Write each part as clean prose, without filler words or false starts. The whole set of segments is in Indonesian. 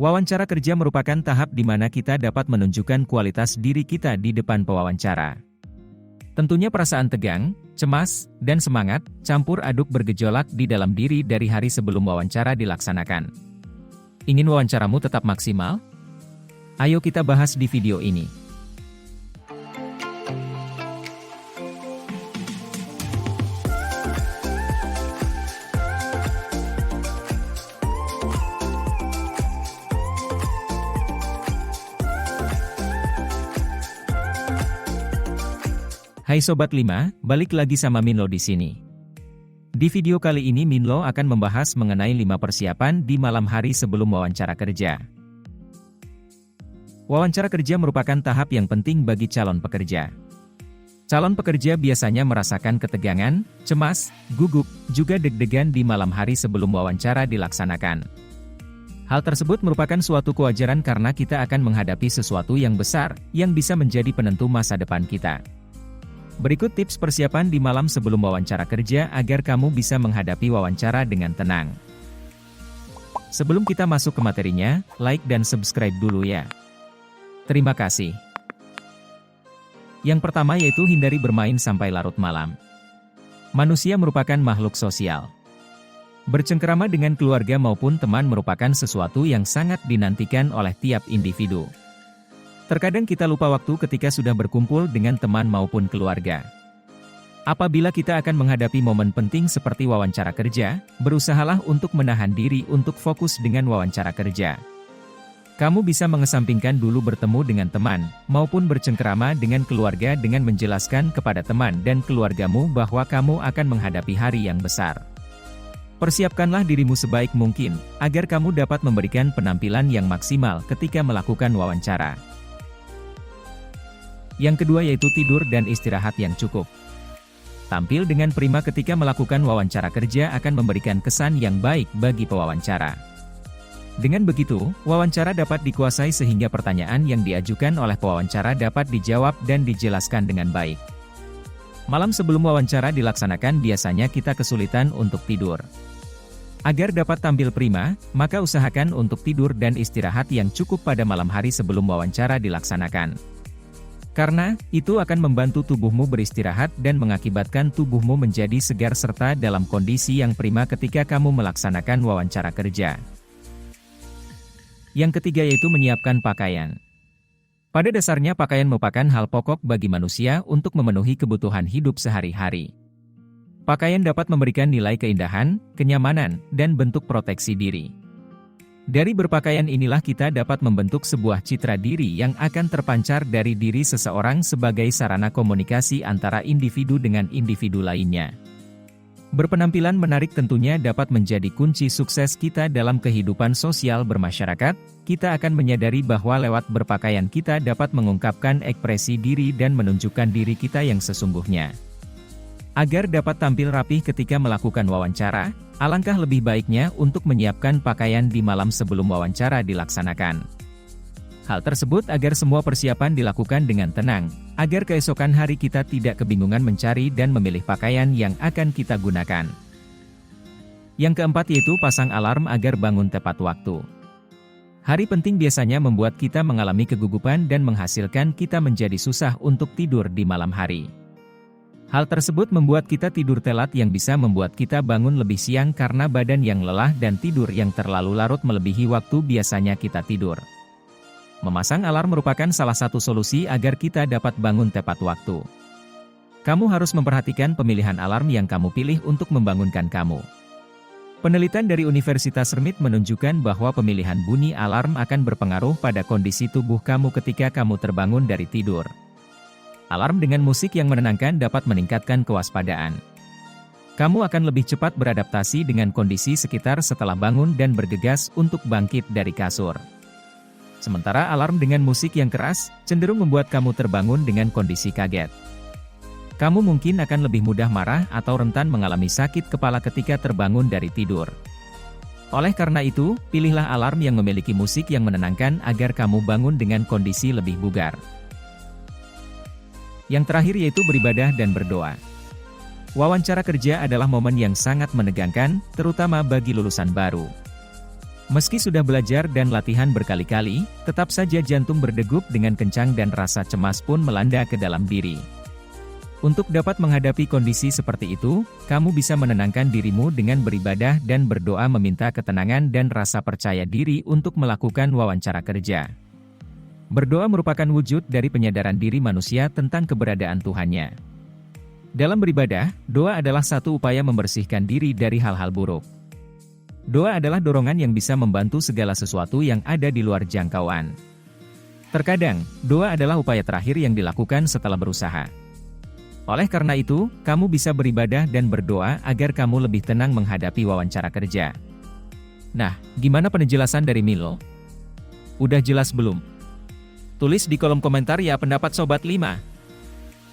Wawancara kerja merupakan tahap di mana kita dapat menunjukkan kualitas diri kita di depan pewawancara. Tentunya perasaan tegang, cemas, dan semangat, campur aduk bergejolak di dalam diri dari hari sebelum wawancara dilaksanakan. Ingin wawancaramu tetap maksimal? Ayo kita bahas di video ini. Hai Sobat 5, balik lagi sama Minlo di sini. Di video kali ini Minlo akan membahas mengenai 5 persiapan di malam hari sebelum wawancara kerja. Wawancara kerja merupakan tahap yang penting bagi calon pekerja. Calon pekerja biasanya merasakan ketegangan, cemas, gugup, juga deg-degan di malam hari sebelum wawancara dilaksanakan. Hal tersebut merupakan suatu kewajaran karena kita akan menghadapi sesuatu yang besar, yang bisa menjadi penentu masa depan kita. Berikut tips persiapan di malam sebelum wawancara kerja agar kamu bisa menghadapi wawancara dengan tenang. Sebelum kita masuk ke materinya, like dan subscribe dulu ya. Terima kasih. Yang pertama yaitu hindari bermain sampai larut malam. Manusia merupakan makhluk sosial. Bercengkerama dengan keluarga maupun teman merupakan sesuatu yang sangat dinantikan oleh tiap individu. Terkadang kita lupa waktu ketika sudah berkumpul dengan teman maupun keluarga. Apabila kita akan menghadapi momen penting seperti wawancara kerja, berusahalah untuk menahan diri untuk fokus dengan wawancara kerja. Kamu bisa mengesampingkan dulu bertemu dengan teman, maupun bercengkerama dengan keluarga dengan menjelaskan kepada teman dan keluargamu bahwa kamu akan menghadapi hari yang besar. Persiapkanlah dirimu sebaik mungkin, agar kamu dapat memberikan penampilan yang maksimal ketika melakukan wawancara. Yang kedua yaitu tidur dan istirahat yang cukup. Tampil dengan prima ketika melakukan wawancara kerja akan memberikan kesan yang baik bagi pewawancara. Dengan begitu, wawancara dapat dikuasai sehingga pertanyaan yang diajukan oleh pewawancara dapat dijawab dan dijelaskan dengan baik. Malam sebelum wawancara dilaksanakan biasanya kita kesulitan untuk tidur. Agar dapat tampil prima, maka usahakan untuk tidur dan istirahat yang cukup pada malam hari sebelum wawancara dilaksanakan. Karena, itu akan membantu tubuhmu beristirahat dan mengakibatkan tubuhmu menjadi segar serta dalam kondisi yang prima ketika kamu melaksanakan wawancara kerja. Yang ketiga yaitu menyiapkan pakaian. Pada dasarnya pakaian merupakan hal pokok bagi manusia untuk memenuhi kebutuhan hidup sehari-hari. Pakaian dapat memberikan nilai keindahan, kenyamanan, dan bentuk proteksi diri. Dari berpakaian inilah kita dapat membentuk sebuah citra diri yang akan terpancar dari diri seseorang sebagai sarana komunikasi antara individu dengan individu lainnya. Berpenampilan menarik tentunya dapat menjadi kunci sukses kita dalam kehidupan sosial bermasyarakat. Kita akan menyadari bahwa lewat berpakaian kita dapat mengungkapkan ekspresi diri dan menunjukkan diri kita yang sesungguhnya. Agar dapat tampil rapih ketika melakukan wawancara, alangkah lebih baiknya untuk menyiapkan pakaian di malam sebelum wawancara dilaksanakan. Hal tersebut agar semua persiapan dilakukan dengan tenang, agar keesokan hari kita tidak kebingungan mencari dan memilih pakaian yang akan kita gunakan. Yang keempat yaitu pasang alarm agar bangun tepat waktu. Hari penting biasanya membuat kita mengalami kegugupan dan menghasilkan kita menjadi susah untuk tidur di malam hari. Hal tersebut membuat kita tidur telat yang bisa membuat kita bangun lebih siang karena badan yang lelah dan tidur yang terlalu larut melebihi waktu biasanya kita tidur. Memasang alarm merupakan salah satu solusi agar kita dapat bangun tepat waktu. Kamu harus memperhatikan pemilihan alarm yang kamu pilih untuk membangunkan kamu. Penelitian dari Universitas Remit menunjukkan bahwa pemilihan bunyi alarm akan berpengaruh pada kondisi tubuh kamu ketika kamu terbangun dari tidur. Alarm dengan musik yang menenangkan dapat meningkatkan kewaspadaan. Kamu akan lebih cepat beradaptasi dengan kondisi sekitar setelah bangun dan bergegas untuk bangkit dari kasur. Sementara alarm dengan musik yang keras, cenderung membuat kamu terbangun dengan kondisi kaget. Kamu mungkin akan lebih mudah marah atau rentan mengalami sakit kepala ketika terbangun dari tidur. Oleh karena itu, pilihlah alarm yang memiliki musik yang menenangkan agar kamu bangun dengan kondisi lebih bugar. Yang terakhir yaitu beribadah dan berdoa. Wawancara kerja adalah momen yang sangat menegangkan, terutama bagi lulusan baru. Meski sudah belajar dan latihan berkali-kali, tetap saja jantung berdegup dengan kencang dan rasa cemas pun melanda ke dalam diri. Untuk dapat menghadapi kondisi seperti itu, kamu bisa menenangkan dirimu dengan beribadah dan berdoa meminta ketenangan dan rasa percaya diri untuk melakukan wawancara kerja. Berdoa merupakan wujud dari penyadaran diri manusia tentang keberadaan Tuhannya. Dalam beribadah, doa adalah satu upaya membersihkan diri dari hal-hal buruk. Doa adalah dorongan yang bisa membantu segala sesuatu yang ada di luar jangkauan. Terkadang, doa adalah upaya terakhir yang dilakukan setelah berusaha. Oleh karena itu, kamu bisa beribadah dan berdoa agar kamu lebih tenang menghadapi wawancara kerja. Nah, gimana penjelasan dari Milo? Udah jelas belum? Tulis di kolom komentar ya pendapat Sobat 5.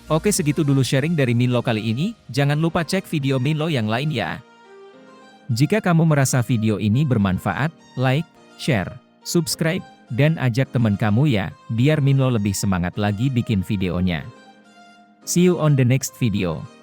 Oke, segitu dulu sharing dari Milo kali ini, jangan lupa cek video Milo yang lain ya. Jika kamu merasa video ini bermanfaat, like, share, subscribe, dan ajak teman kamu ya, biar Milo lebih semangat lagi bikin videonya. See you on the next video.